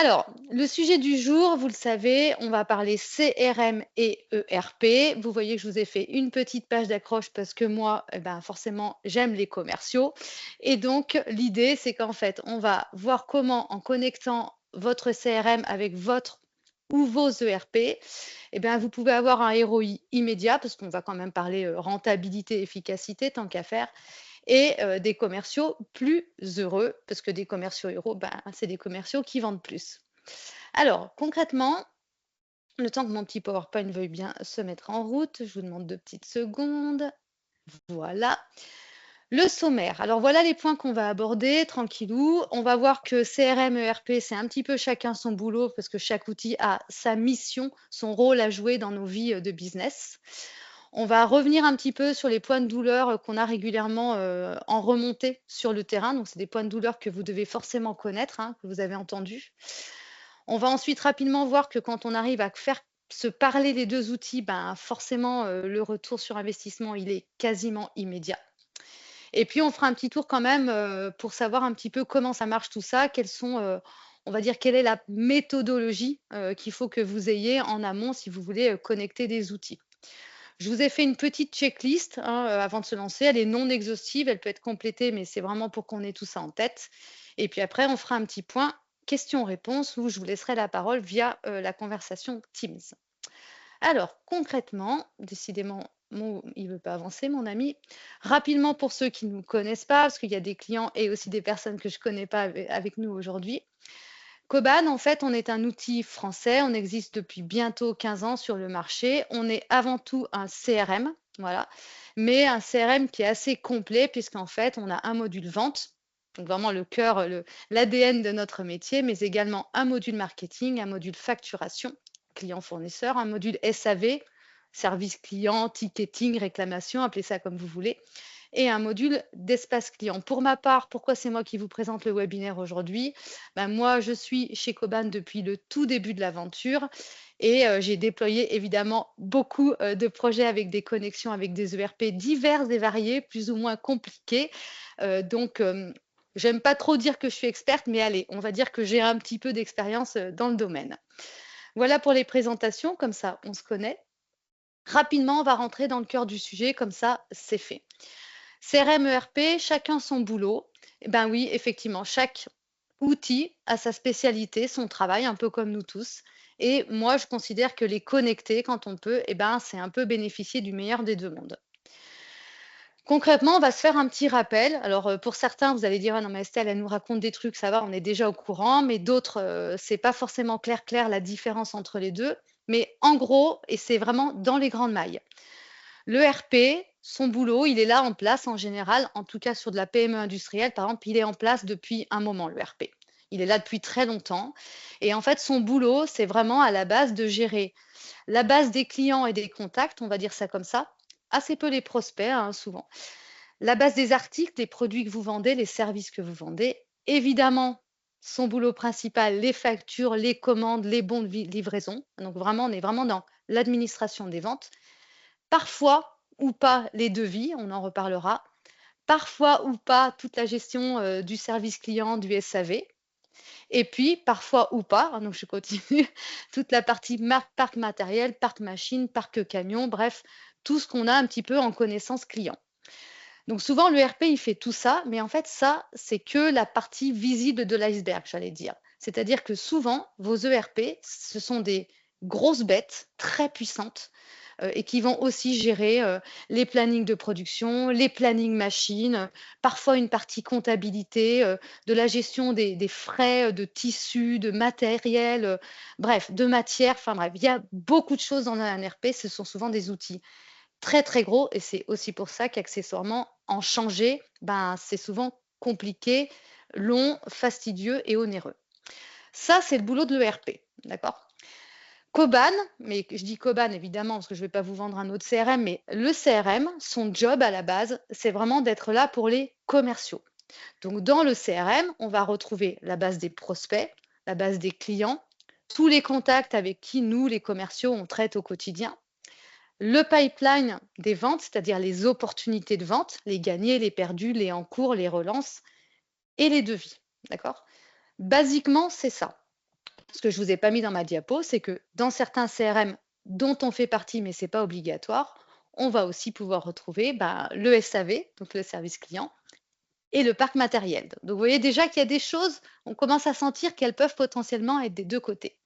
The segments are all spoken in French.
Alors, le sujet du jour, vous le savez, on va parler CRM et ERP. Vous voyez que je vous ai fait une petite page d'accroche parce que moi, forcément, j'aime les commerciaux. Et donc, l'idée, c'est qu'en fait, on va voir comment, en connectant votre CRM avec votre ou vos ERP, vous pouvez avoir un ROI immédiat parce qu'on va quand même parler rentabilité, efficacité, tant qu'à faire et des commerciaux plus heureux, parce que des commerciaux heureux, c'est des commerciaux qui vendent plus. Alors concrètement, le temps que mon petit PowerPoint veuille bien se mettre en route, je vous demande 2 petites secondes. Voilà. Le sommaire. Alors voilà les points qu'on va aborder tranquillou. On va voir que CRM, ERP, c'est un petit peu chacun son boulot parce que chaque outil a sa mission, son rôle à jouer dans nos vies, de business. On va revenir un petit peu sur les points de douleur, qu'on a régulièrement, en remontée sur le terrain. Donc c'est des points de douleur que vous devez forcément connaître, hein, que vous avez entendus. On va ensuite rapidement voir que quand on arrive à faire se parler les 2 outils, forcément, le retour sur investissement, il est quasiment immédiat. Et puis on fera un petit tour quand même, pour savoir un petit peu comment ça marche tout ça, quelles sont, on va dire, quelle est la méthodologie, qu'il faut que vous ayez en amont si vous voulez, connecter des outils. Je vous ai fait une petite checklist, hein, avant de se lancer. Elle est non exhaustive, elle peut être complétée, mais c'est vraiment pour qu'on ait tout ça en tête. Et puis après, on fera un petit point questions-réponses où je vous laisserai la parole via, la conversation Teams. Alors concrètement, décidément, il veut pas avancer mon ami. Rapidement pour ceux qui ne nous connaissent pas, parce qu'il y a des clients et aussi des personnes que je connais pas avec nous aujourd'hui. Coban, en fait, on est un outil français. On existe depuis bientôt 15 ans sur le marché. On est avant tout un CRM, voilà, mais un CRM qui est assez complet puisqu'en fait, on a un module vente, donc vraiment le cœur, l'ADN de notre métier, mais également un module marketing, un module facturation, client-fournisseur, un module SAV, service client, ticketing, réclamation, appelez ça comme vous voulez, et un module d'espace client. Pour ma part, pourquoi c'est moi qui vous présente le webinaire aujourd'hui? Moi, je suis chez Coban depuis le tout début de l'aventure et j'ai déployé évidemment beaucoup, de projets avec des connexions avec des ERP divers et variés, plus ou moins compliqués. J'aime pas trop dire que je suis experte, mais allez, on va dire que j'ai un petit peu d'expérience, dans le domaine. Voilà pour les présentations, comme ça on se connaît. Rapidement, on va rentrer dans le cœur du sujet, comme ça c'est fait. CRM, ERP, chacun son boulot. Eh ben oui, effectivement, chaque outil a sa spécialité, son travail, un peu comme nous tous. Et moi, je considère que les connecter quand on peut, c'est un peu bénéficier du meilleur des deux mondes. Concrètement, on va se faire un petit rappel. Alors, pour certains, vous allez dire: «Ah non, mais Estelle, elle nous raconte des trucs, ça va, on est déjà au courant», mais d'autres, c'est pas forcément clair la différence entre les 2. Mais en gros, et c'est vraiment dans les grandes mailles. L'ERP, son boulot, il est là en place en général, en tout cas sur de la PME industrielle, par exemple, il est en place depuis un moment, l'ERP. Il est là depuis très longtemps. Et en fait, son boulot, c'est vraiment à la base de gérer la base des clients et des contacts, on va dire ça comme ça, assez peu les prospects, hein, souvent. La base des articles, des produits que vous vendez, les services que vous vendez. Évidemment, son boulot principal, les factures, les commandes, les bons de livraison. Donc vraiment, on est vraiment dans l'administration des ventes. Parfois ou pas les devis, on en reparlera. Parfois ou pas toute la gestion, du service client, du SAV. Et puis parfois ou pas, hein, donc je continue, toute la partie parc matériel, parc machine, parc camion, bref, tout ce qu'on a un petit peu en connaissance client. Donc souvent l'ERP, il fait tout ça, mais en fait ça, c'est que la partie visible de l'iceberg, j'allais dire. C'est-à-dire que souvent, vos ERP, ce sont des grosses bêtes très puissantes et qui vont aussi gérer, les plannings de production, les plannings machines, parfois une partie comptabilité, de la gestion des frais, de tissus, de matériel, bref, de matière, enfin bref, il y a beaucoup de choses dans un ERP. Ce sont souvent des outils très, très gros et c'est aussi pour ça qu'accessoirement, en changer, c'est souvent compliqué, long, fastidieux et onéreux. Ça, c'est le boulot de l'ERP, d'accord? Coban, mais je dis Coban évidemment parce que je ne vais pas vous vendre un autre CRM, mais le CRM, son job à la base, c'est vraiment d'être là pour les commerciaux. Donc dans le CRM, on va retrouver la base des prospects, la base des clients, tous les contacts avec qui nous, les commerciaux, on traite au quotidien, le pipeline des ventes, c'est-à-dire les opportunités de vente, les gagnés, les perdus, les en cours, les relances et les devis. D'accord? Basiquement, c'est ça. ce que je vous ai pas mis dans ma diapo, c'est que dans certains CRM dont on fait partie, mais c'est pas obligatoire, on va aussi pouvoir retrouver le SAV, donc le service client, et le parc matériel. Donc vous voyez déjà qu'il y a des choses, on commence à sentir qu'elles peuvent potentiellement être des deux côtés.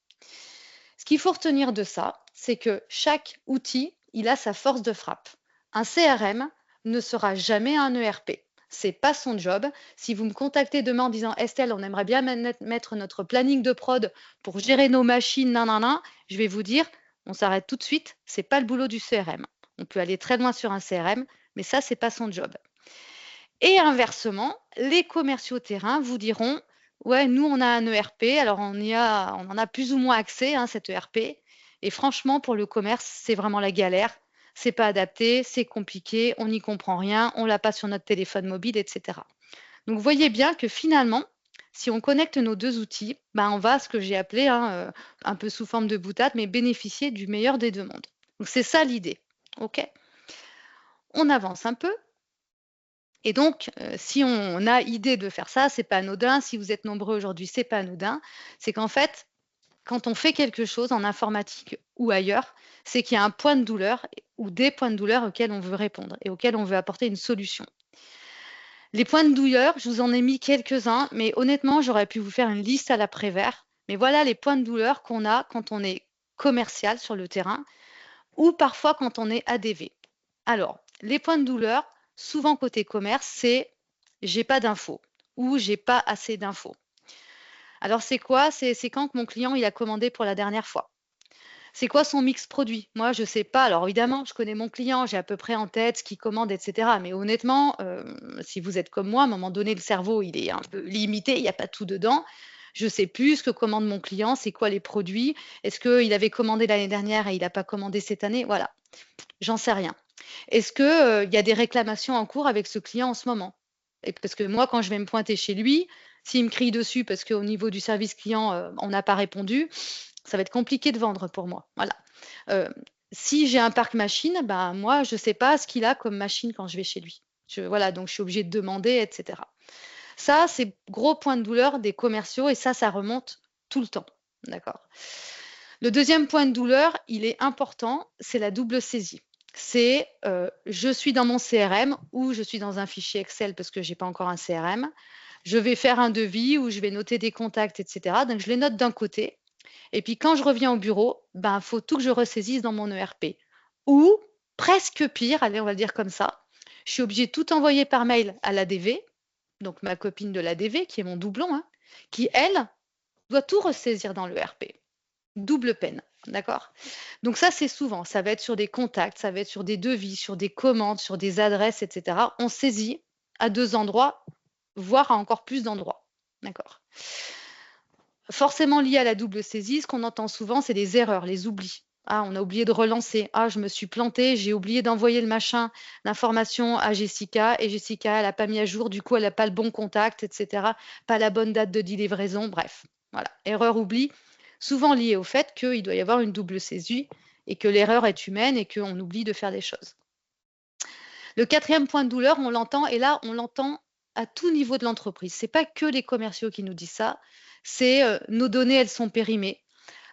Ce qu'il faut retenir de ça, c'est que chaque outil, il a sa force de frappe. Un CRM ne sera jamais un ERP. C'est pas son job. Si vous me contactez demain en disant Estelle, on aimerait bien mettre notre planning de prod pour gérer nos machines, nanana, je vais vous dire, on s'arrête tout de suite. C'est pas le boulot du CRM. On peut aller très loin sur un CRM, mais ça, c'est pas son job. Et inversement, les commerciaux terrain vous diront, ouais, nous, on a un ERP, alors on en a plus ou moins accès, hein, cet ERP. Et franchement, pour le commerce, c'est vraiment la galère. C'est pas adapté, c'est compliqué, on n'y comprend rien, on l'a pas sur notre téléphone mobile, etc. Donc, vous voyez bien que finalement, si on connecte nos deux outils, on va, ce que j'ai appelé, un peu sous forme de boutade, mais bénéficier du meilleur des deux mondes. Donc, c'est ça l'idée. OK? On avance un peu. Et donc, si on a idée de faire ça, c'est pas anodin. Si vous êtes nombreux aujourd'hui, c'est pas anodin. C'est qu'en fait, quand on fait quelque chose en informatique ou ailleurs, c'est qu'il y a un point de douleur ou des points de douleur auxquels on veut répondre et auxquels on veut apporter une solution. Les points de douleur, je vous en ai mis quelques-uns, mais honnêtement, j'aurais pu vous faire une liste à l'après-vert. Mais voilà les points de douleur qu'on a quand on est commercial sur le terrain ou parfois quand on est ADV. Alors, les points de douleur, souvent côté commerce, c'est j'ai pas d'infos ou j'ai pas assez d'infos. Alors, c'est quoi? C'est quand que mon client il a commandé pour la dernière fois. C'est quoi son mix produit? Moi, je sais pas. Alors, évidemment, je connais mon client, j'ai à peu près en tête ce qu'il commande, etc. Mais honnêtement, si vous êtes comme moi, à un moment donné, le cerveau, il est un peu limité, il n'y a pas tout dedans. Je sais plus ce que commande mon client, c'est quoi les produits. Est-ce qu'il avait commandé l'année dernière et il n'a pas commandé cette année? Voilà, j'en sais rien. Est-ce qu'il y a des réclamations en cours avec ce client en ce moment? Et parce que moi, quand je vais me pointer chez lui, s'il me crie dessus parce qu'au niveau du service client, on n'a pas répondu, ça va être compliqué de vendre pour moi. Voilà. Si j'ai un parc machine, moi, je ne sais pas ce qu'il a comme machine quand je vais chez lui. Voilà, donc je suis obligée de demander, etc. Ça, c'est gros point de douleur des commerciaux et ça remonte tout le temps. D'accord. Le deuxième point de douleur, il est important, c'est la double saisie. C'est je suis dans mon CRM ou je suis dans un fichier Excel parce que je n'ai pas encore un CRM. Je vais faire un devis ou je vais noter des contacts, etc. Donc, je les note d'un côté. Et puis, quand je reviens au bureau, faut tout que je ressaisisse dans mon ERP. Ou, presque pire, allez, on va le dire comme ça, je suis obligée de tout envoyer par mail à l'ADV, donc ma copine de l'ADV, qui est mon doublon, hein, qui, elle, doit tout ressaisir dans l'ERP. Double peine, d'accord? Donc ça, c'est souvent, ça va être sur des contacts, ça va être sur des devis, sur des commandes, sur des adresses, etc. On saisit à deux endroits, voire à encore plus d'endroits, d'accord? Forcément lié à la double saisie, ce qu'on entend souvent, c'est des erreurs, les oublis. Ah, on a oublié de relancer. Ah, je me suis plantée, j'ai oublié d'envoyer le machin, l'information à Jessica, et Jessica, elle n'a pas mis à jour, du coup, elle n'a pas le bon contact, etc. Pas la bonne date de livraison, bref. Voilà, erreur, oubli, souvent liée au fait qu'il doit y avoir une double saisie et que l'erreur est humaine et qu'on oublie de faire des choses. Le quatrième point de douleur, on l'entend, et là, on l'entend à tout niveau de l'entreprise. Ce n'est pas que les commerciaux qui nous disent ça, c'est nos données, elles sont périmées,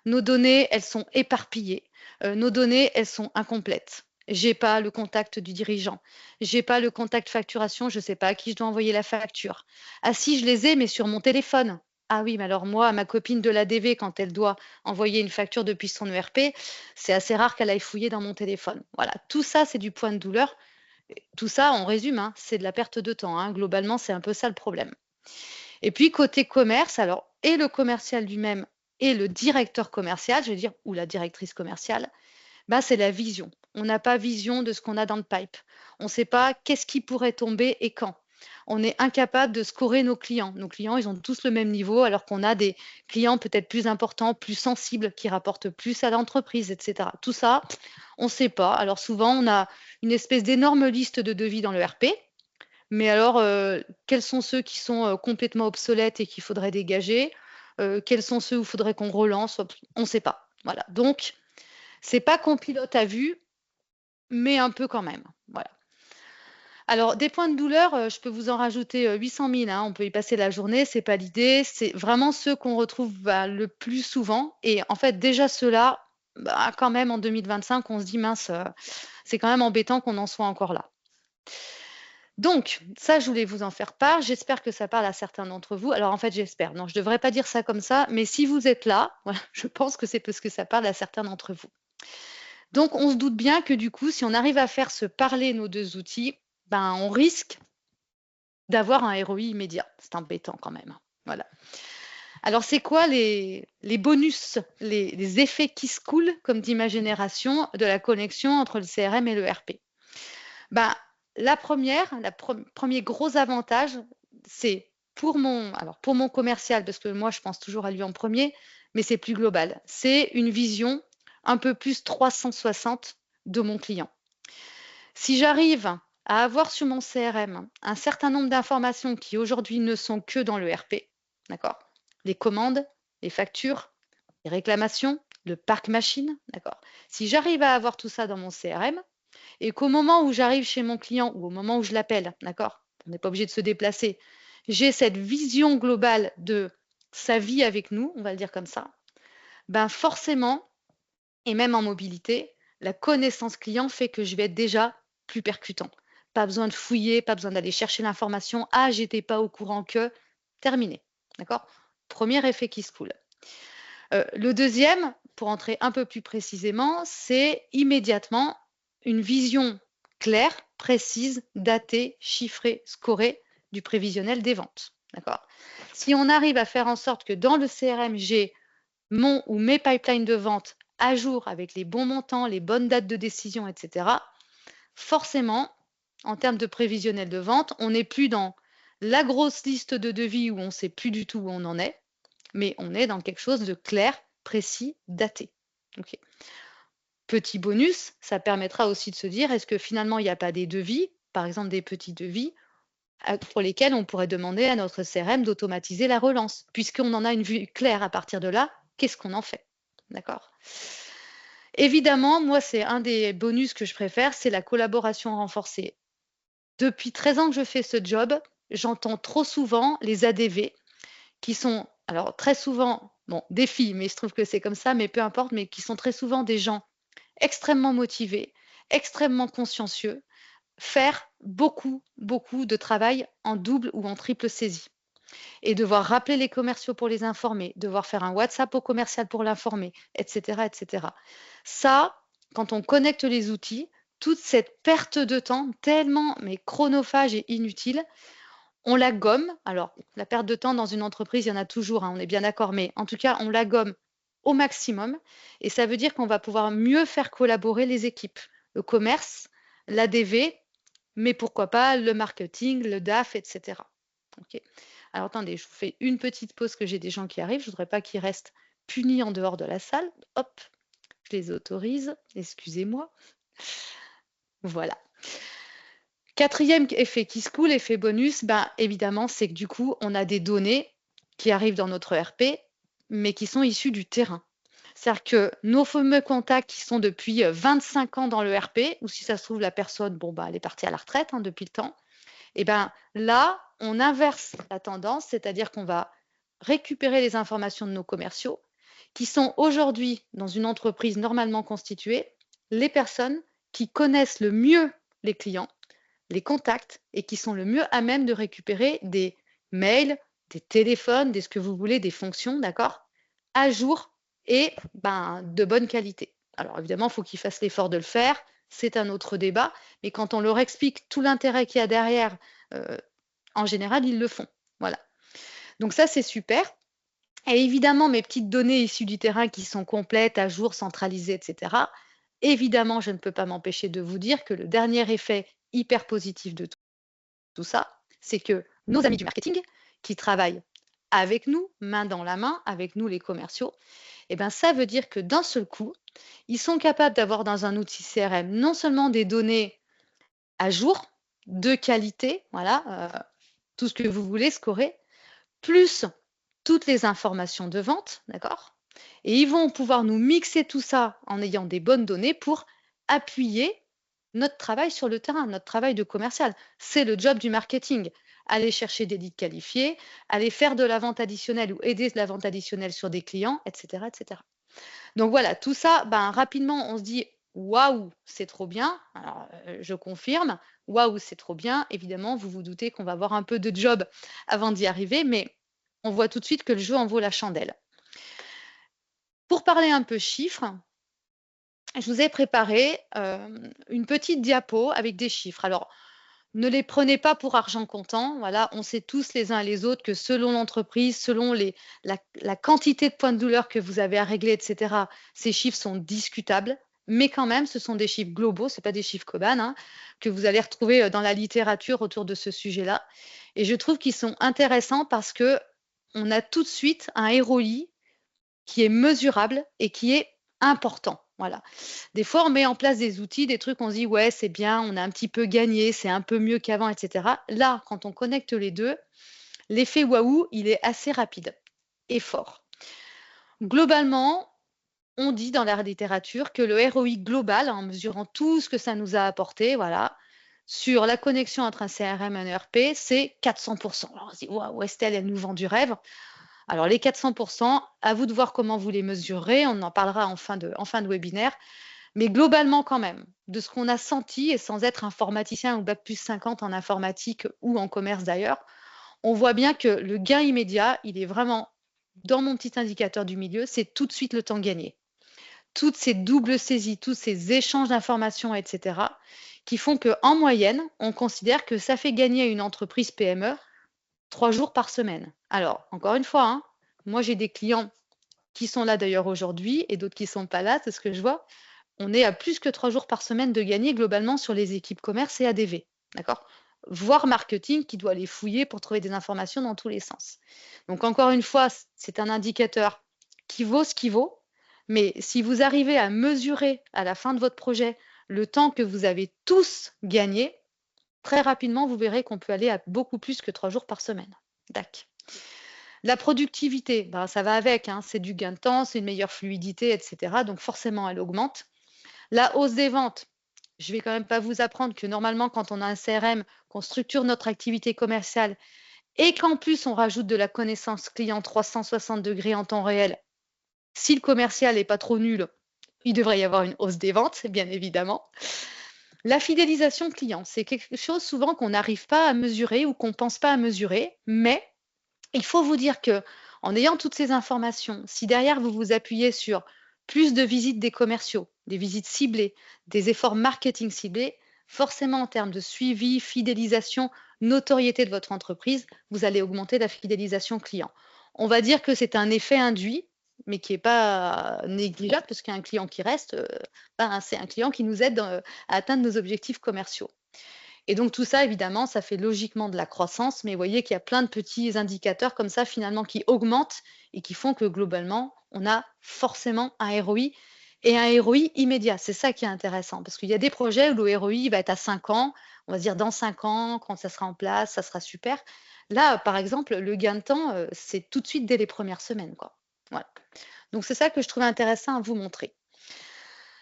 nos données, elles sont éparpillées, nos données, elles sont incomplètes. J'ai pas le contact du dirigeant, j'ai pas le contact facturation, je ne sais pas à qui je dois envoyer la facture. Ah si, je les ai, mais sur mon téléphone. Ah oui, mais alors moi, ma copine de l'ADV, quand elle doit envoyer une facture depuis son ERP, c'est assez rare qu'elle aille fouiller dans mon téléphone. Voilà, tout ça, c'est du point de douleur. Tout ça, on résume, hein, c'est de la perte de temps, hein. Globalement, c'est un peu ça le problème. Et puis côté commerce, alors et le commercial lui-même et le directeur commercial, je veux dire, ou la directrice commerciale, c'est la vision. On n'a pas vision de ce qu'on a dans le pipe. On ne sait pas qu'est-ce qui pourrait tomber et quand. On est incapable de scorer nos clients. Nos clients, ils ont tous le même niveau, alors qu'on a des clients peut-être plus importants, plus sensibles, qui rapportent plus à l'entreprise, etc. Tout ça, on ne sait pas. Alors souvent, on a une espèce d'énorme liste de devis dans le RP. Mais alors, quels sont ceux qui sont complètement obsolètes et qu'il faudrait dégager? Quels sont ceux où il faudrait qu'on relance? On ne sait pas. Voilà. Donc, c'est pas qu'on pilote à vue, mais un peu quand même. Voilà. Alors, des points de douleur, je peux vous en rajouter, 800 000, hein. On peut y passer la journée, c'est pas l'idée. C'est vraiment ceux qu'on retrouve, bah, le plus souvent et en fait, déjà ceux-là, bah, quand même en 2025, on se dit: «Mince, c'est quand même embêtant qu'on en soit encore là». Donc ça, je voulais vous en faire part. J'espère que ça parle à certains d'entre vous. Alors en fait, j'espère. Non, je devrais pas dire ça comme ça, mais si vous êtes là, voilà, je pense que c'est parce que ça parle à certains d'entre vous. Donc on se doute bien que du coup, si on arrive à faire se parler nos 2 outils, ben, on risque d'avoir un ROI immédiat. C'est embêtant quand même, hein. Voilà. Alors c'est quoi les bonus, les effets qui se coulent, comme dit ma génération, de la connexion entre le CRM et le RP? Ben, la première, la premier gros avantage, c'est pour mon commercial, parce que moi je pense toujours à lui en premier, mais c'est plus global. C'est une vision un peu plus 360 de mon client. Si j'arrive à avoir sur mon CRM un certain nombre d'informations qui aujourd'hui ne sont que dans le RP, d'accord? Les commandes, les factures, les réclamations, le parc machine, d'accord? Si j'arrive à avoir tout ça dans mon CRM et qu'au moment où j'arrive chez mon client ou au moment où je l'appelle, d'accord? On n'est pas obligé de se déplacer. J'ai cette vision globale de sa vie avec nous, on va le dire comme ça. Ben forcément, et même en mobilité, la connaissance client fait que je vais être déjà plus percutant. Pas besoin de fouiller, pas besoin d'aller chercher l'information. Ah, j'étais pas au courant que. Terminé. D'accord? Premier effet qui se coule. Le deuxième, pour entrer un peu plus précisément, c'est immédiatement une vision claire, précise, datée, chiffrée, scorée du prévisionnel des ventes. D'accord? Si on arrive à faire en sorte que dans le CRM, j'ai mon ou mes pipelines de vente à jour avec les bons montants, les bonnes dates de décision, etc., forcément, en termes de prévisionnel de vente, on n'est plus dans la grosse liste de devis où on ne sait plus du tout où on en est, mais on est dans quelque chose de clair, précis, daté. Ok. Petit bonus, ça permettra aussi de se dire, est-ce que finalement il n'y a pas des devis, par exemple des petits devis, pour lesquels on pourrait demander à notre CRM d'automatiser la relance, puisqu'on en a une vue claire à partir de là, qu'est-ce qu'on en fait? D'accord? Évidemment, moi, c'est un des bonus que je préfère, c'est la collaboration renforcée. Depuis 13 ans que je fais ce job, j'entends trop souvent les ADV qui sont, alors très souvent, bon, des filles, mais je trouve que c'est comme ça, mais peu importe, mais qui sont très souvent des gens extrêmement motivés, extrêmement consciencieux, faire beaucoup, beaucoup de travail en double ou en triple saisie et devoir rappeler les commerciaux pour les informer, devoir faire un WhatsApp au commercial pour l'informer, etc., etc. Ça, quand on connecte les outils, toute cette perte de temps tellement mais chronophage et inutile, on la gomme. Alors, la perte de temps dans une entreprise, il y en a toujours, hein, on est bien d'accord, mais en tout cas, on la gomme au maximum et ça veut dire qu'on va pouvoir mieux faire collaborer les équipes, le commerce, l'ADV, mais pourquoi pas le marketing, le DAF, etc. Ok. Alors attendez, je vous fais une petite pause que j'ai des gens qui arrivent. Je ne voudrais pas qu'ils restent punis en dehors de la salle. Hop, je les autorise. Excusez-moi. Voilà. Quatrième effet qui se coule, effet bonus, ben, évidemment, c'est que du coup, on a des données qui arrivent dans notre ERP, mais qui sont issues du terrain. C'est-à-dire que nos fameux contacts qui sont depuis 25 ans dans le RP, ou si ça se trouve, la personne, bon, bah, elle est partie à la retraite hein, depuis le temps, et ben là, on inverse la tendance, c'est-à-dire qu'on va récupérer les informations de nos commerciaux qui sont aujourd'hui dans une entreprise normalement constituée, les personnes qui connaissent le mieux les clients, les contacts et qui sont le mieux à même de récupérer des mails, des téléphones, des ce que vous voulez, des fonctions, d'accord, à jour et ben, de bonne qualité. Alors évidemment, il faut qu'ils fassent l'effort de le faire, c'est un autre débat, mais quand on leur explique tout l'intérêt qu'il y a derrière, euh, en général, ils le font. Voilà. Donc ça, c'est super. Et évidemment, mes petites données issues du terrain qui sont complètes, à jour, centralisées, etc. Évidemment, je ne peux pas m'empêcher de vous dire que le dernier effet hyper positif de tout ça, c'est que nos amis du marketing qui travaillent avec nous, main dans la main, avec nous les commerciaux, eh ben, ça veut dire que d'un seul coup, ils sont capables d'avoir dans un outil CRM non seulement des données à jour, de qualité, voilà, tout ce que vous voulez scorer, plus toutes les informations de vente, d'accord? Et ils vont pouvoir nous mixer tout ça en ayant des bonnes données pour appuyer notre travail sur le terrain, notre travail de commercial. C'est le job du marketing. Aller chercher des leads qualifiés, aller faire de la vente additionnelle ou aider de la vente additionnelle sur des clients, etc., etc. Donc voilà, tout ça, ben, rapidement, on se dit: «Waouh, c'est trop bien». Alors, je confirme, waouh, c'est trop bien. Évidemment, vous vous doutez qu'on va avoir un peu de job avant d'y arriver, mais on voit tout de suite que le jeu en vaut la chandelle. Pour parler un peu chiffres, je vous ai préparé, une petite diapo avec des chiffres. Alors, ne les prenez pas pour argent comptant, voilà, on sait tous les uns et les autres que selon l'entreprise, selon la quantité de points de douleur que vous avez à régler, et cetera, ces chiffres sont discutables, mais quand même, ce sont des chiffres globaux, c'est pas des chiffres Coban, hein, que vous allez retrouver, dans la littérature autour de ce sujet-là, et je trouve qu'ils sont intéressants parce qu'on a tout de suite un ROI qui est mesurable et qui est important. Voilà. Des fois, on met en place des outils, des trucs, on se dit, ouais, c'est bien, on a un petit peu gagné, c'est un peu mieux qu'avant, etc. Là, quand on connecte les deux, l'effet waouh, il est assez rapide et fort. Globalement, on dit dans la littérature que le ROI global, en mesurant tout ce que ça nous a apporté, voilà, sur la connexion entre un CRM et un ERP, c'est 400%. Alors, on se dit, waouh, Estelle, elle nous vend du rêve. Alors les 400%, à vous de voir comment vous les mesurez, on en parlera en fin de webinaire, mais globalement quand même, de ce qu'on a senti et sans être informaticien ou bac+50 en informatique ou en commerce d'ailleurs, on voit bien que le gain immédiat, il est vraiment dans mon petit indicateur du milieu, c'est tout de suite le temps gagné. Toutes ces doubles saisies, tous ces échanges d'informations, et cetera, qui font qu'en moyenne, on considère que ça fait gagner à une entreprise PME 3 jours par semaine. Alors, encore une fois, hein, moi j'ai des clients qui sont là d'ailleurs aujourd'hui et d'autres qui sont pas là, c'est ce que je vois. On est à plus que 3 jours par semaine de gagner globalement sur les équipes commerce et ADV, d'accord? Voire marketing qui doit les fouiller pour trouver des informations dans tous les sens. Donc encore une fois, c'est un indicateur qui vaut ce qu'il vaut, mais si vous arrivez à mesurer à la fin de votre projet le temps que vous avez tous gagné, très rapidement, vous verrez qu'on peut aller à beaucoup plus que 3 jours par semaine. Dac. La productivité, ben, ça va avec, hein, c'est du gain de temps, c'est une meilleure fluidité, et cetera. Donc forcément, elle augmente. La hausse des ventes, je vais quand même pas vous apprendre que normalement, quand on a un CRM, qu'on structure notre activité commerciale et qu'en plus on rajoute de la connaissance client 360 degrés en temps réel, si le commercial n'est pas trop nul, il devrait y avoir une hausse des ventes, bien évidemment. La fidélisation client, c'est quelque chose souvent qu'on n'arrive pas à mesurer ou qu'on ne pense pas à mesurer, mais il faut vous dire que en ayant toutes ces informations, si derrière vous vous appuyez sur plus de visites des commerciaux, des visites ciblées, des efforts marketing ciblés, forcément en termes de suivi, fidélisation, notoriété de votre entreprise, vous allez augmenter la fidélisation client. On va dire que c'est un effet induit, mais qui n'est pas négligeable, parce qu'un client qui reste, ben, c'est un client qui nous aide à atteindre nos objectifs commerciaux. Et donc tout ça, évidemment, ça fait logiquement de la croissance, mais vous voyez qu'il y a plein de petits indicateurs comme ça, finalement, qui augmentent et qui font que globalement, on a forcément un ROI et un ROI immédiat. C'est ça qui est intéressant, parce qu'il y a des projets où le ROI va être à 5 ans, on va se dire dans 5 ans, quand ça sera en place, ça sera super. Là, par exemple, le gain de temps, c'est tout de suite dès les premières semaines, quoi. Voilà. Donc c'est ça que je trouvais intéressant à vous montrer.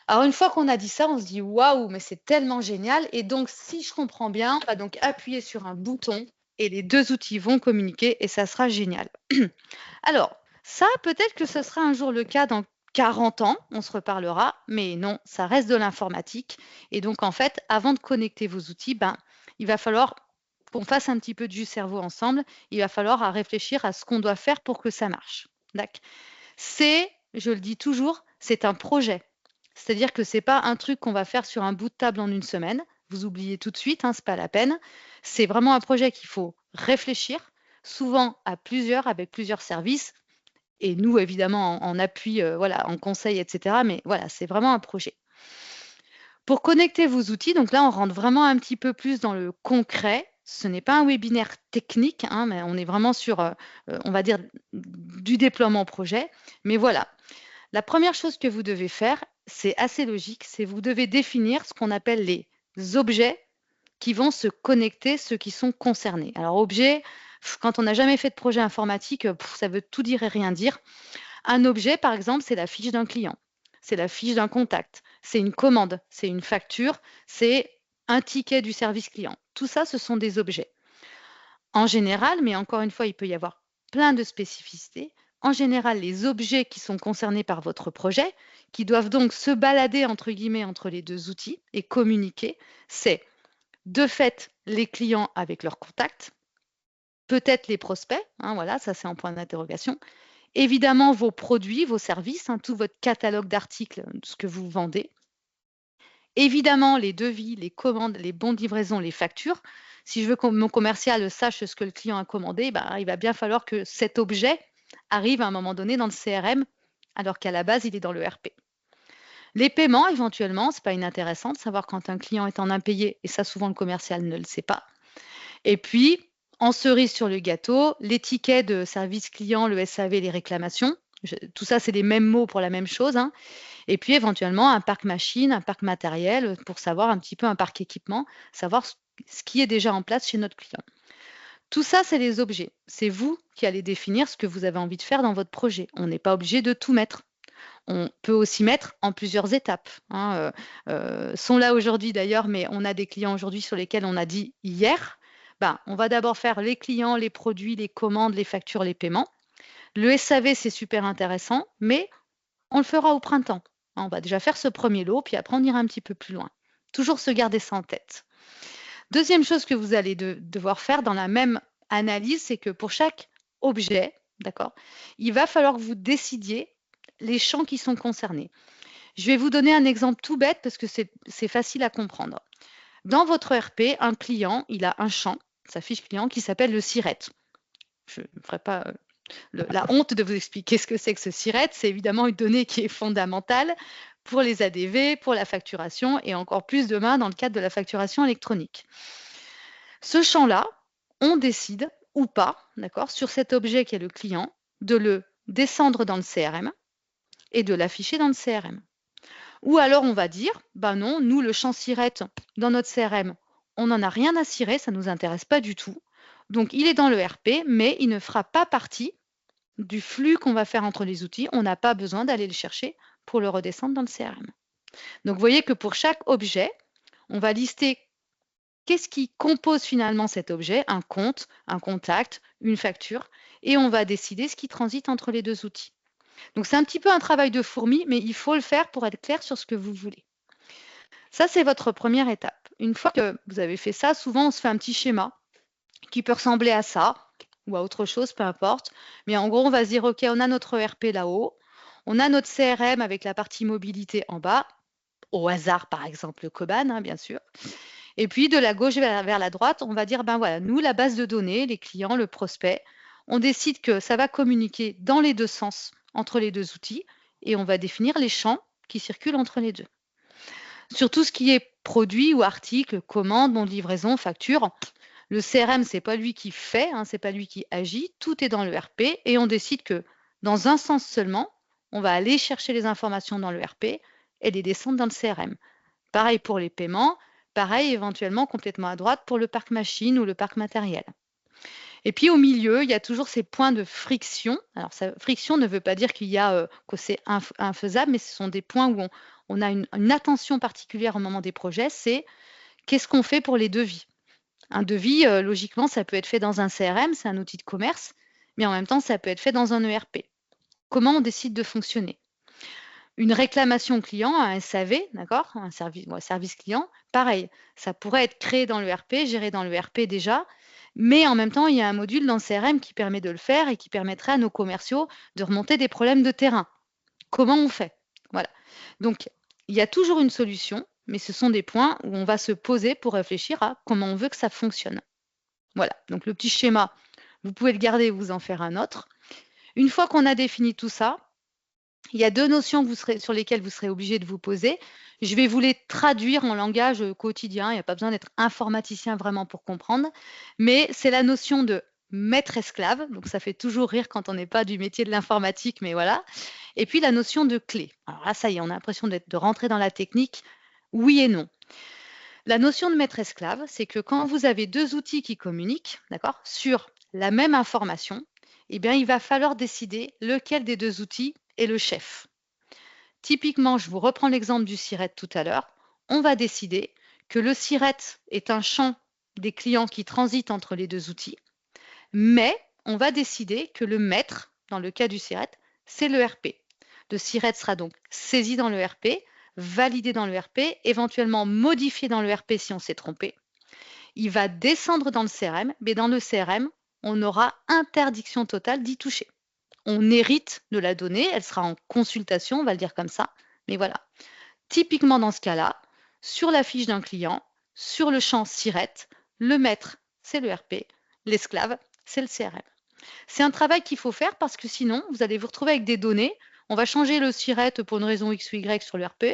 Alors une fois qu'on a dit ça, on se dit: «Waouh, mais c'est tellement génial», et donc si je comprends bien, on va donc appuyer sur un bouton et les 2 outils vont communiquer et ça sera génial. Alors ça, peut-être que ce sera un jour le cas dans 40 ans, on se reparlera, mais non, ça reste de l'informatique, et donc en fait, avant de connecter vos outils, ben, il va falloir qu'on fasse un petit peu du cerveau ensemble. Il va falloir à réfléchir à ce qu'on doit faire pour que ça marche. Dac. Je le dis toujours, c'est un projet. C'est-à-dire que c'est pas un truc qu'on va faire sur un bout de table en une semaine. Vous oubliez tout de suite, hein, c'est pas la peine. C'est vraiment un projet qu'il faut réfléchir, souvent à plusieurs, avec plusieurs services, et nous évidemment en appui, voilà, en conseil, etc. Mais voilà, c'est vraiment un projet. Pour connecter vos outils, donc là, on rentre vraiment un petit peu plus dans le concret. Ce n'est pas un webinaire technique, hein, mais on est vraiment sur, on va dire, du déploiement projet. Mais voilà, la première chose que vous devez faire, c'est assez logique, c'est vous devez définir ce qu'on appelle les objets qui vont se connecter, ceux qui sont concernés. Alors objet, quand on n'a jamais fait de projet informatique, ça veut tout dire et rien dire. Un objet, par exemple, c'est la fiche d'un client, c'est la fiche d'un contact, c'est une commande, c'est une facture, c'est un ticket du service client. Tout ça, ce sont des objets. En général, mais encore une fois, il peut y avoir plein de spécificités. En général, les objets qui sont concernés par votre projet, qui doivent donc se balader entre guillemets entre les deux outils et communiquer, c'est de fait les clients avec leurs contacts, peut-être les prospects, hein, voilà, ça c'est un point d'interrogation. Évidemment, vos produits, vos services, hein, tout votre catalogue d'articles, ce que vous vendez. Évidemment, les devis, les commandes, les bons de livraison, les factures. Si je veux que mon commercial sache ce que le client a commandé, ben, il va bien falloir que cet objet arrive à un moment donné dans le CRM, alors qu'à la base, il est dans le RP. Les paiements, éventuellement, ce n'est pas inintéressant de savoir quand un client est en impayé, et ça, souvent, le commercial ne le sait pas. Et puis, en cerise sur le gâteau, les tickets de service client, le SAV, les réclamations. Tout ça, c'est les mêmes mots pour la même chose, hein. Et puis, éventuellement, un parc machine, un parc matériel, pour savoir un petit peu un parc équipement, savoir ce qui est déjà en place chez notre client. Tout ça, c'est les objets. C'est vous qui allez définir ce que vous avez envie de faire dans votre projet. On n'est pas obligé de tout mettre. On peut aussi mettre en plusieurs étapes, hein. Sont là aujourd'hui d'ailleurs, mais on a des clients aujourd'hui sur lesquels on a dit hier, ben, on va d'abord faire les clients, les produits, les commandes, les factures, les paiements. Le SAV, c'est super intéressant, mais on le fera au printemps. On va déjà faire ce premier lot, puis après on ira un petit peu plus loin. Toujours se garder ça en tête. Deuxième chose que vous allez devoir faire dans la même analyse, c'est que pour chaque objet, d'accord, il va falloir que vous décidiez les champs qui sont concernés. Je vais vous donner un exemple tout bête parce que c'est facile à comprendre. Dans votre ERP, un client, il a un champ, sa fiche client, qui s'appelle le SIRET. Je ne ferai pas la honte de vous expliquer ce que c'est que ce SIRET. C'est évidemment une donnée qui est fondamentale pour les ADV, pour la facturation et encore plus demain dans le cadre de la facturation électronique. Ce champ-là, on décide ou pas, d'accord, sur cet objet qui est le client, de le descendre dans le CRM et de l'afficher dans le CRM. Ou alors on va dire, ben non, nous le champ SIRET dans notre CRM, on n'en a rien à cirer, ça ne nous intéresse pas du tout. Donc il est dans le RP, mais il ne fera pas partie du flux qu'on va faire entre les outils. On n'a pas besoin d'aller le chercher pour le redescendre dans le CRM. Donc vous voyez que pour chaque objet, on va lister qu'est-ce qui compose finalement cet objet, un compte, un contact, une facture, et on va décider ce qui transite entre les deux outils. Donc c'est un petit peu un travail de fourmi, mais il faut le faire pour être clair sur ce que vous voulez. Ça, c'est votre première étape. Une fois que vous avez fait ça, souvent on se fait un petit schéma qui peut ressembler à ça ou à autre chose, peu importe. Mais en gros, on va se dire, OK, on a notre ERP là-haut, on a notre CRM avec la partie mobilité en bas, au hasard par exemple le Koban, hein, bien sûr. Et puis de la gauche vers la droite, on va dire, ben voilà, nous, la base de données, les clients, le prospect, on décide que ça va communiquer dans les deux sens entre les deux outils et on va définir les champs qui circulent entre les deux. Sur tout ce qui est produit ou article, commande, bon de livraison, facture, le CRM, ce n'est pas lui qui fait, hein, ce n'est pas lui qui agit, tout est dans le RP et on décide que dans un sens seulement, on va aller chercher les informations dans le RP et les descendre dans le CRM. Pareil pour les paiements, pareil éventuellement complètement à droite pour le parc machine ou le parc matériel. Et puis au milieu, il y a toujours ces points de friction. Alors, friction ne veut pas dire qu'il y a que c'est infaisable, mais ce sont des points où on a une attention particulière au moment des projets. C'est qu'est-ce qu'on fait pour les devis? Un devis, logiquement, ça peut être fait dans un CRM, c'est un outil de commerce, mais en même temps, ça peut être fait dans un ERP. Comment on décide de fonctionner? Une réclamation client, un SAV, d'accord, un service client, pareil, ça pourrait être créé dans le RP, géré dans le RP déjà, mais en même temps, il y a un module dans le CRM qui permet de le faire et qui permettrait à nos commerciaux de remonter des problèmes de terrain. Comment on fait? Voilà. Donc, il y a toujours une solution, mais ce sont des points où on va se poser pour réfléchir à comment on veut que ça fonctionne. Voilà. Donc, le petit schéma, vous pouvez le garder et vous en faire un autre. Une fois qu'on a défini tout ça, il y a deux notions sur lesquelles vous serez obligé de vous poser. Je vais vous les traduire en langage quotidien. Il n'y a pas besoin d'être informaticien vraiment pour comprendre. Mais c'est la notion de maître-esclave. Donc, ça fait toujours rire quand on n'est pas du métier de l'informatique, mais voilà. Et puis, la notion de clé. Alors là, ça y est, on a l'impression de rentrer dans la technique. Oui et non. La notion de maître-esclave, c'est que quand vous avez deux outils qui communiquent, d'accord, sur la même information, eh bien, il va falloir décider lequel des deux outils est le chef. Typiquement, je vous reprends l'exemple du SIRET tout à l'heure. On va décider que le SIRET est un champ des clients qui transitent entre les deux outils, mais on va décider que le maître, dans le cas du SIRET, c'est le RP. Le SIRET sera donc saisi dans le RP, validé dans le RP, éventuellement modifié dans le RP si on s'est trompé. Il va descendre dans le CRM, mais dans le CRM, on aura interdiction totale d'y toucher. On hérite de la donnée, elle sera en consultation, on va le dire comme ça, mais voilà. Typiquement dans ce cas-là, sur la fiche d'un client, sur le champ SIRET, le maître, c'est le RP, l'esclave, c'est le CRM. C'est un travail qu'il faut faire parce que sinon, vous allez vous retrouver avec des données. On va changer le SIRET pour une raison X ou Y sur le RP.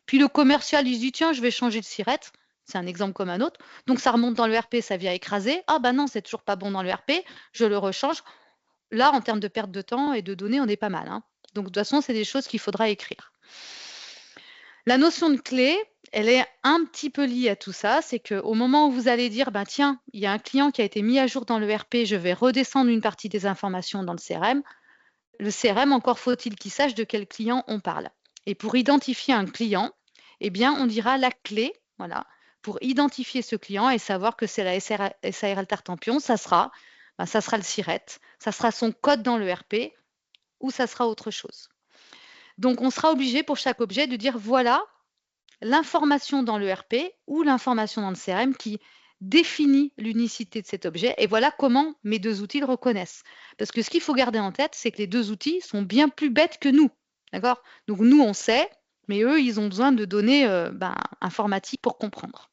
Puis le commercial, il se dit, tiens, je vais changer le SIRET. C'est un exemple comme un autre. Donc ça remonte dans le RP, ça vient écraser. Ah bah non, c'est toujours pas bon dans le RP, je le rechange. Là, en termes de perte de temps et de données, on est pas mal, hein. Donc de toute façon, c'est des choses qu'il faudra écrire. La notion de clé, elle est un petit peu liée à tout ça. C'est qu'au moment où vous allez dire, ben tiens, il y a un client qui a été mis à jour dans le RP, je vais redescendre une partie des informations dans le CRM. Le CRM, encore faut-il qu'il sache de quel client on parle. Et pour identifier un client, eh bien, on dira la clé, voilà, pour identifier ce client et savoir que c'est la SARL Tartampion, ça sera le SIRET, ça sera son code dans le RP ou ça sera autre chose. Donc, on sera obligé pour chaque objet de dire voilà l'information dans le RP ou l'information dans le CRM qui définit l'unicité de cet objet et voilà comment mes deux outils le reconnaissent. Parce que ce qu'il faut garder en tête, c'est que les deux outils sont bien plus bêtes que nous. D'accord? Donc nous, on sait, mais eux, ils ont besoin de données informatiques pour comprendre.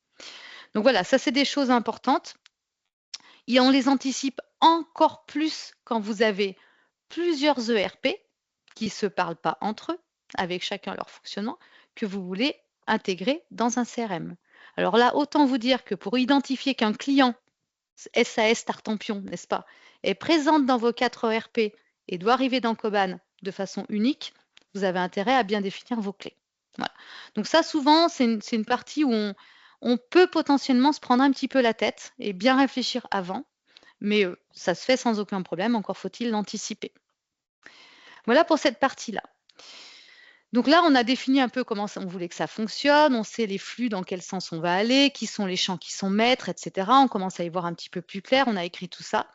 Donc voilà, ça, c'est des choses importantes. Et on les anticipe encore plus quand vous avez plusieurs ERP qui ne se parlent pas entre eux, avec chacun leur fonctionnement, que vous voulez intégrer dans un CRM. Alors là, autant vous dire que pour identifier qu'un client SAS Tartampion, n'est-ce pas, est présente dans vos 4 ERP et doit arriver dans Coban de façon unique, vous avez intérêt à bien définir vos clés. Voilà. Donc ça, souvent, c'est une partie où on peut potentiellement se prendre un petit peu la tête et bien réfléchir avant, mais ça se fait sans aucun problème, encore faut-il l'anticiper. Voilà pour cette partie-là. Donc là, on a défini un peu comment on voulait que ça fonctionne, on sait les flux, dans quel sens on va aller, qui sont les champs qui sont maîtres, etc. On commence à y voir un petit peu plus clair, on a écrit tout ça.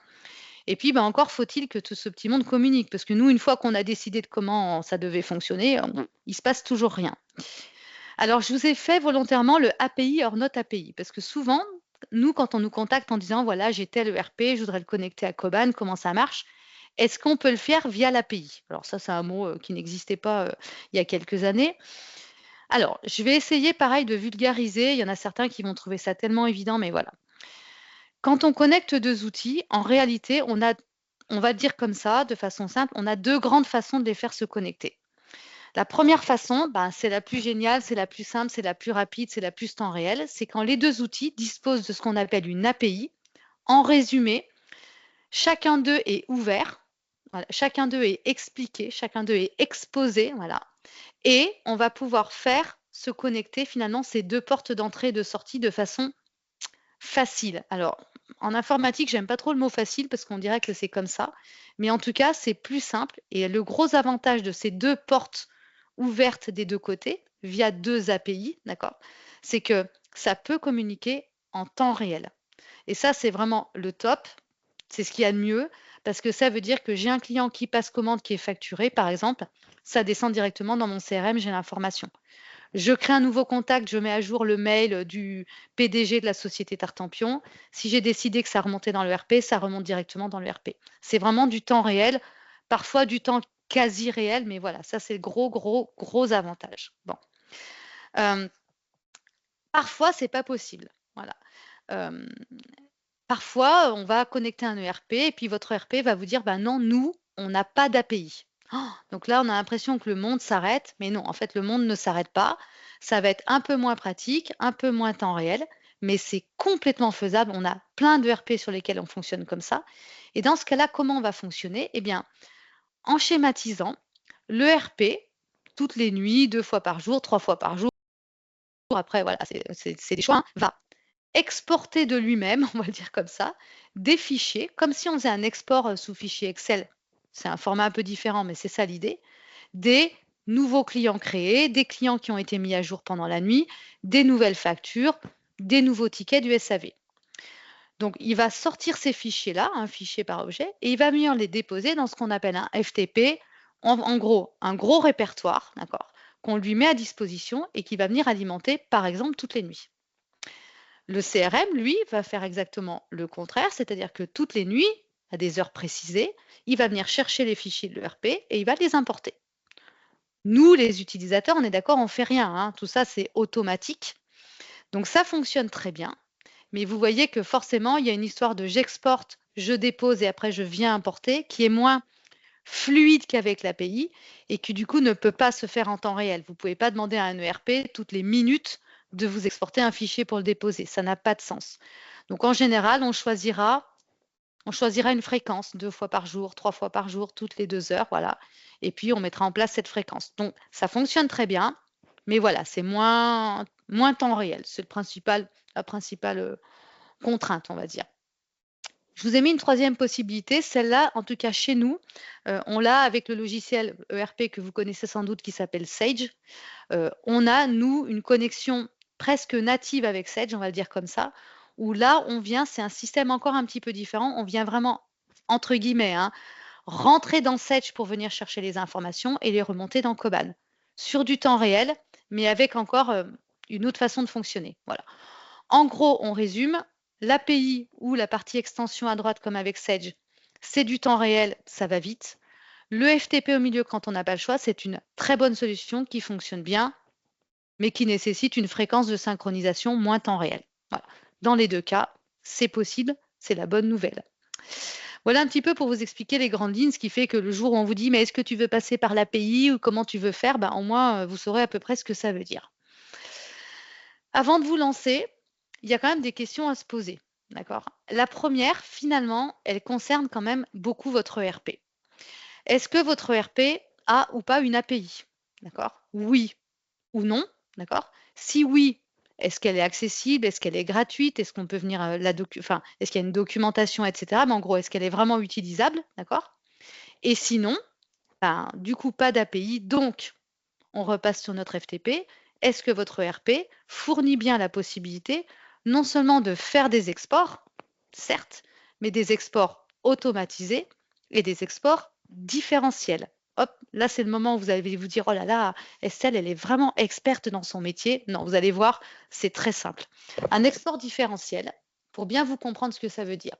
Et puis, encore faut-il que tout ce petit monde communique, parce que nous, une fois qu'on a décidé de comment ça devait fonctionner, il ne se passe toujours rien. Alors, je vous ai fait volontairement le API hors not API, parce que souvent, nous, quand on nous contacte en disant, voilà, j'ai tel ERP, je voudrais le connecter à Coban, comment ça marche? Est-ce qu'on peut le faire via l'API? Alors ça, c'est un mot qui n'existait pas il y a quelques années. Alors, je vais essayer pareil de vulgariser. Il y en a certains qui vont trouver ça tellement évident, mais voilà. Quand on connecte deux outils, en réalité, on va dire comme ça, de façon simple, on a deux grandes façons de les faire se connecter. La première façon, c'est la plus géniale, c'est la plus simple, c'est la plus rapide, c'est la plus temps réel. C'est quand les deux outils disposent de ce qu'on appelle une API. En résumé, chacun d'eux est ouvert. Voilà, chacun d'eux est expliqué, chacun d'eux est exposé, voilà. Et on va pouvoir faire se connecter finalement ces deux portes d'entrée et de sortie de façon facile. Alors, en informatique, j'aime pas trop le mot facile parce qu'on dirait que c'est comme ça, mais en tout cas, c'est plus simple. Et le gros avantage de ces deux portes ouvertes des deux côtés, via deux API, d'accord, c'est que ça peut communiquer en temps réel. Et ça, c'est vraiment le top. C'est ce qu'il y a de mieux parce que ça veut dire que j'ai un client qui passe commande qui est facturé, par exemple, ça descend directement dans mon CRM, j'ai l'information. Je crée un nouveau contact, je mets à jour le mail du PDG de la société Tartampion. Si j'ai décidé que ça remontait dans le RP, ça remonte directement dans le RP. C'est vraiment du temps réel, parfois du temps quasi réel, mais voilà, ça c'est le gros avantage. Bon. Parfois, c'est pas possible. Voilà. Parfois, on va connecter un ERP et puis votre ERP va vous dire, non, nous, on n'a pas d'API. Donc là, on a l'impression que le monde s'arrête, mais non, en fait, le monde ne s'arrête pas. Ça va être un peu moins pratique, un peu moins temps réel, mais c'est complètement faisable. On a plein d'ERP sur lesquels on fonctionne comme ça. Et dans ce cas-là, comment on va fonctionner? Eh bien, en schématisant, l'ERP, toutes les nuits, 2 fois par jour, 3 fois par jour, après, voilà, c'est des choix, hein, va exporter de lui-même, on va le dire comme ça, des fichiers, comme si on faisait un export sous fichier Excel. C'est un format un peu différent, mais c'est ça l'idée, des nouveaux clients créés, des clients qui ont été mis à jour pendant la nuit, des nouvelles factures, des nouveaux tickets du SAV. Donc, il va sortir ces fichiers-là, un fichier par objet, et il va venir les déposer dans ce qu'on appelle un FTP, en gros, un gros répertoire, d'accord, qu'on lui met à disposition et qui va venir alimenter, par exemple, toutes les nuits. Le CRM, lui, va faire exactement le contraire, c'est-à-dire que toutes les nuits, à des heures précisées, il va venir chercher les fichiers de l'ERP et il va les importer. Nous, les utilisateurs, on est d'accord, on ne fait rien, hein, tout ça, c'est automatique. Donc, ça fonctionne très bien. Mais vous voyez que forcément, il y a une histoire de j'exporte, je dépose et après je viens importer qui est moins fluide qu'avec l'API et qui du coup ne peut pas se faire en temps réel. Vous ne pouvez pas demander à un ERP toutes les minutes de vous exporter un fichier pour le déposer. Ça n'a pas de sens. Donc en général, on choisira une fréquence 2 fois par jour, 3 fois par jour, toutes les 2 heures, voilà. Et puis on mettra en place cette fréquence. Donc ça fonctionne très bien, mais voilà, c'est moins temps réel. C'est la principale contrainte, on va dire. Je vous ai mis une troisième possibilité, celle-là, en tout cas chez nous, on l'a avec le logiciel ERP que vous connaissez sans doute qui s'appelle Sage. On a, nous, une connexion presque native avec Sage, on va le dire comme ça, où là, c'est un système encore un petit peu différent, on vient vraiment, entre guillemets, hein, rentrer dans Sage pour venir chercher les informations et les remonter dans Koban, sur du temps réel, mais avec encore une autre façon de fonctionner. Voilà. En gros, on résume, l'API ou la partie extension à droite comme avec Sage, c'est du temps réel, ça va vite. Le FTP au milieu, quand on n'a pas le choix, c'est une très bonne solution qui fonctionne bien, mais qui nécessite une fréquence de synchronisation moins temps réel. Voilà. Dans les deux cas, c'est possible, c'est la bonne nouvelle. Voilà un petit peu pour vous expliquer les grandes lignes, ce qui fait que le jour où on vous dit mais est-ce que tu veux passer par l'API ou comment tu veux faire, au moins vous saurez à peu près ce que ça veut dire. Avant de vous lancer, il y a quand même des questions à se poser. D'accord. La première, finalement, elle concerne quand même beaucoup votre ERP. Est-ce que votre ERP a ou pas une API? D'accord. Oui ou non? D'accord. Si oui, est-ce qu'elle est accessible? Est-ce qu'elle est gratuite? Est-ce qu'on peut venir est-ce qu'il y a une documentation, etc. Mais en gros, est-ce qu'elle est vraiment utilisable? D'accord. Et sinon, du coup, pas d'API, donc on repasse sur notre FTP. Est-ce que votre ERP fournit bien la possibilité non seulement de faire des exports, certes, mais des exports automatisés et des exports différentiels? Hop, là c'est le moment où vous allez vous dire, oh là là, Estelle, elle est vraiment experte dans son métier. Non, vous allez voir, c'est très simple. Un export différentiel, pour bien vous comprendre ce que ça veut dire.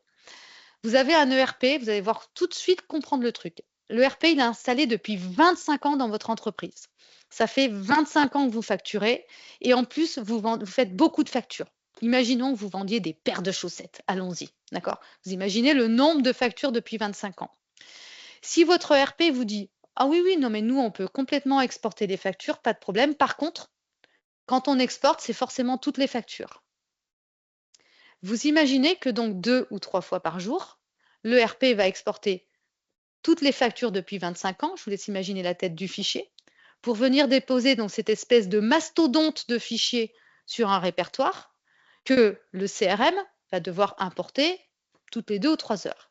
Vous avez un ERP, vous allez voir tout de suite comprendre le truc. L'ERP, il est installé depuis 25 ans dans votre entreprise. Ça fait 25 ans que vous facturez et en plus, vous faites beaucoup de factures. Imaginons que vous vendiez des paires de chaussettes. Allons-y, d'accord? Vous imaginez le nombre de factures depuis 25 ans. Si votre ERP vous dit, ah oui, oui, non, mais nous, on peut complètement exporter des factures, pas de problème. Par contre, quand on exporte, c'est forcément toutes les factures. Vous imaginez que donc 2 ou 3 fois par jour, l'ERP va exporter toutes les factures depuis 25 ans, je vous laisse imaginer la tête du fichier, pour venir déposer donc cette espèce de mastodonte de fichiers sur un répertoire que le CRM va devoir importer toutes les 2 ou 3 heures.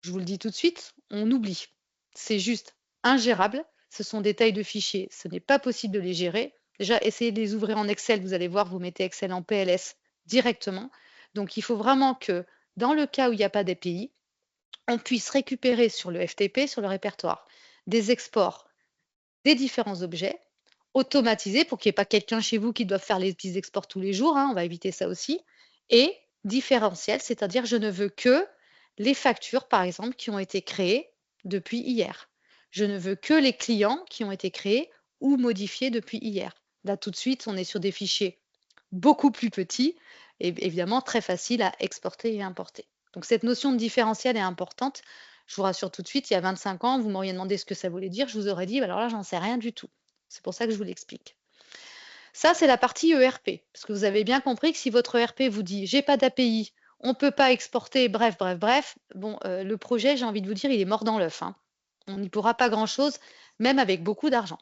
Je vous le dis tout de suite, on oublie. C'est juste ingérable. Ce sont des tailles de fichiers. Ce n'est pas possible de les gérer. Déjà, essayez de les ouvrir en Excel. Vous allez voir, vous mettez Excel en PLS directement. Donc, il faut vraiment que dans le cas où il n'y a pas d'API, on puisse récupérer sur le FTP, sur le répertoire, des exports des différents objets automatisés pour qu'il n'y ait pas quelqu'un chez vous qui doive faire les petits exports tous les jours, hein, on va éviter ça aussi, et différentiel, c'est-à-dire je ne veux que les factures, par exemple, qui ont été créées depuis hier. Je ne veux que les clients qui ont été créés ou modifiés depuis hier. Là, tout de suite, on est sur des fichiers beaucoup plus petits et évidemment très faciles à exporter et importer. Donc cette notion de différentiel est importante. Je vous rassure tout de suite, il y a 25 ans, vous m'auriez demandé ce que ça voulait dire, je vous aurais dit, alors là, j'en sais rien du tout. C'est pour ça que je vous l'explique. Ça, c'est la partie ERP, parce que vous avez bien compris que si votre ERP vous dit, j'ai pas d'API, on ne peut pas exporter, bref, bon, le projet, j'ai envie de vous dire, il est mort dans l'œuf, hein. On n'y pourra pas grand-chose, même avec beaucoup d'argent.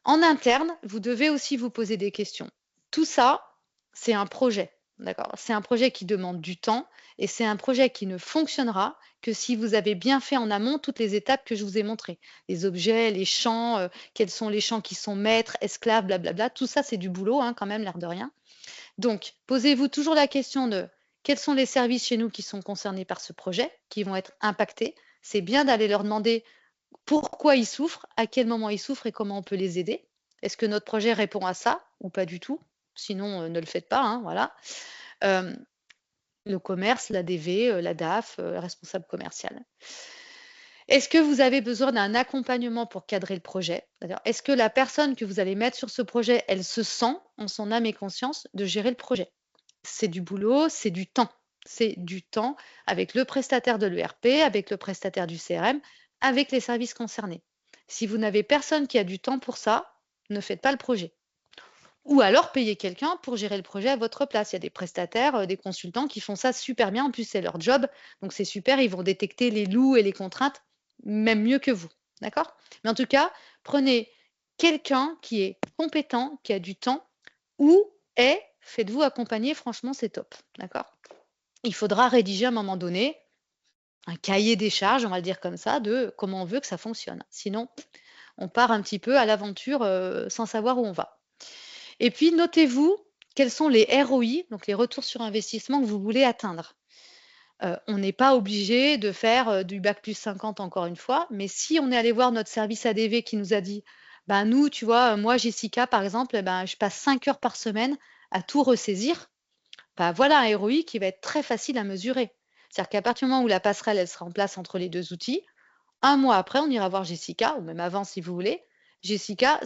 En interne, vous devez aussi vous poser des questions. Tout ça, c'est un projet. d'accord? C'est un projet qui demande du temps et c'est un projet qui ne fonctionnera que si vous avez bien fait en amont toutes les étapes que je vous ai montrées. Les objets, les champs, quels sont les champs qui sont maîtres, esclaves, blablabla. Tout ça, c'est du boulot, hein, quand même, l'air de rien. Donc, posez-vous toujours la question de quels sont les services chez nous qui sont concernés par ce projet, qui vont être impactés. C'est bien d'aller leur demander pourquoi ils souffrent, à quel moment ils souffrent et comment on peut les aider. Est-ce que notre projet répond à ça ou pas du tout? Sinon, ne le faites pas, hein, voilà. Euh, le commerce, l'ADV, la DAF, responsable commercial. Est-ce que vous avez besoin d'un accompagnement pour cadrer le projet? C'est-à-dire, est-ce que la personne que vous allez mettre sur ce projet, elle se sent, en son âme et conscience, de gérer le projet? C'est du boulot, c'est du temps. C'est du temps avec le prestataire de l'ERP, avec le prestataire du CRM, avec les services concernés. Si vous n'avez personne qui a du temps pour ça, ne faites pas le projet. Ou alors payez quelqu'un pour gérer le projet à votre place. Il y a des prestataires, des consultants qui font ça super bien. En plus, c'est leur job. Donc, c'est super. Ils vont détecter les loups et les contraintes, même mieux que vous. D'accord? Mais en tout cas, prenez quelqu'un qui est compétent, qui a du temps, ou faites-vous accompagner. Franchement, c'est top. D'accord? Il faudra rédiger à un moment donné un cahier des charges, on va le dire comme ça, de comment on veut que ça fonctionne. Sinon, on part un petit peu à l'aventure sans savoir où on va. Et puis, notez-vous quels sont les ROI, donc les retours sur investissement que vous voulez atteindre. On n'est pas obligé de faire du bac plus 50 encore une fois, mais si on est allé voir notre service ADV qui nous a dit, ben nous, tu vois, moi, Jessica, par exemple, ben, je passe 5 heures par semaine à tout ressaisir, ben, voilà un ROI qui va être très facile à mesurer. C'est-à-dire qu'à partir du moment où la passerelle, elle sera en place entre les deux outils, un mois après, on ira voir Jessica, ou même avant si vous voulez. Jessica,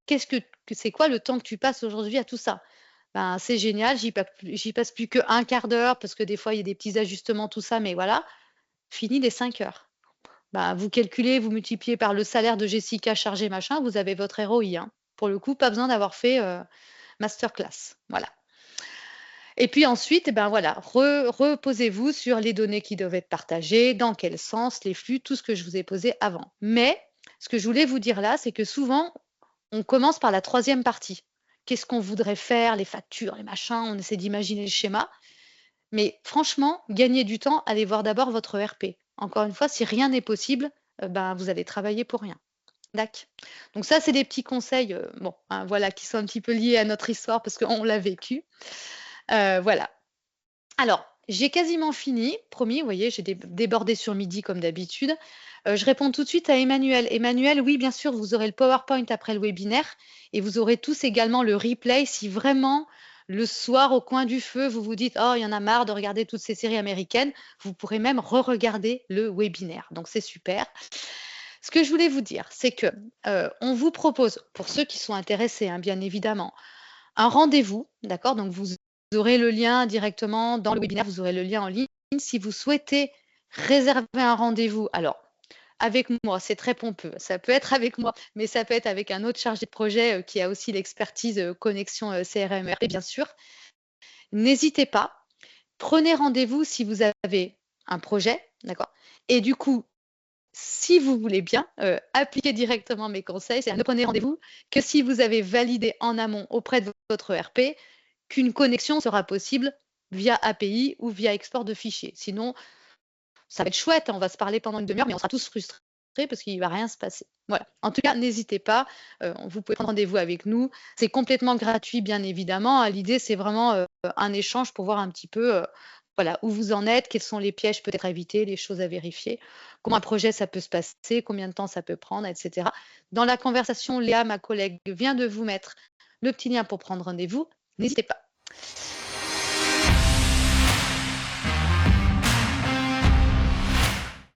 c'est quoi le temps que tu passes aujourd'hui à tout ça? Ben, c'est génial, j'y passe plus qu'un quart d'heure parce que des fois, il y a des petits ajustements, tout ça, mais voilà, fini les 5 heures. Ben, vous calculez, vous multipliez par le salaire de Jessica chargé, machin, vous avez votre ROI, hein. Pour le coup, pas besoin d'avoir fait masterclass. Voilà. Et puis ensuite, eh ben voilà, reposez-vous sur les données qui doivent être partagées, dans quel sens, les flux, tout ce que je vous ai posé avant. Mais ce que je voulais vous dire là, c'est que souvent, on commence par la troisième partie. Qu'est-ce qu'on voudrait faire, les factures, les machins, on essaie d'imaginer le schéma. Mais franchement, gagnez du temps, allez voir d'abord votre ERP. Encore une fois, si rien n'est possible, ben, vous allez travailler pour rien. D'accord. Donc ça, c'est des petits conseils, bon, hein, voilà, qui sont un petit peu liés à notre histoire parce qu'on l'a vécu. Voilà. Alors, j'ai quasiment fini, promis, vous voyez, j'ai débordé sur midi comme d'habitude. Je réponds tout de suite à Emmanuel. Emmanuel, oui, bien sûr, vous aurez le PowerPoint après le webinaire et vous aurez tous également le replay si vraiment le soir au coin du feu, vous vous dites, oh, il y en a marre de regarder toutes ces séries américaines, vous pourrez même re-regarder le webinaire. Donc, c'est super. Ce que je voulais vous dire, c'est que on vous propose, pour ceux qui sont intéressés, hein, bien évidemment, un rendez-vous, d'accord? Donc, vous aurez le lien directement dans le webinaire, vous aurez le lien en ligne. Si vous souhaitez réserver un rendez-vous, alors avec moi, c'est très pompeux. Ça peut être avec moi, mais ça peut être avec un autre chargé de projet qui a aussi l'expertise connexion CRM, ERP, bien sûr. N'hésitez pas. Prenez rendez-vous si vous avez un projet, d'accord? Et du coup, si vous voulez bien appliquer directement mes conseils, c'est ne prenez rendez-vous que si vous avez validé en amont auprès de votre ERP qu'une connexion sera possible via API ou via export de fichiers. Sinon, ça va être chouette, on va se parler pendant une demi-heure, mais on sera tous frustrés parce qu'il ne va rien se passer. Voilà. En tout cas, n'hésitez pas, vous pouvez prendre rendez-vous avec nous. C'est complètement gratuit, bien évidemment. L'idée, c'est vraiment un échange pour voir un petit peu voilà, où vous en êtes, quels sont les pièges peut-être à éviter, les choses à vérifier, comment un projet ça peut se passer, combien de temps ça peut prendre, etc. Dans la conversation, Léa, ma collègue, vient de vous mettre le petit lien pour prendre rendez-vous. N'hésitez pas.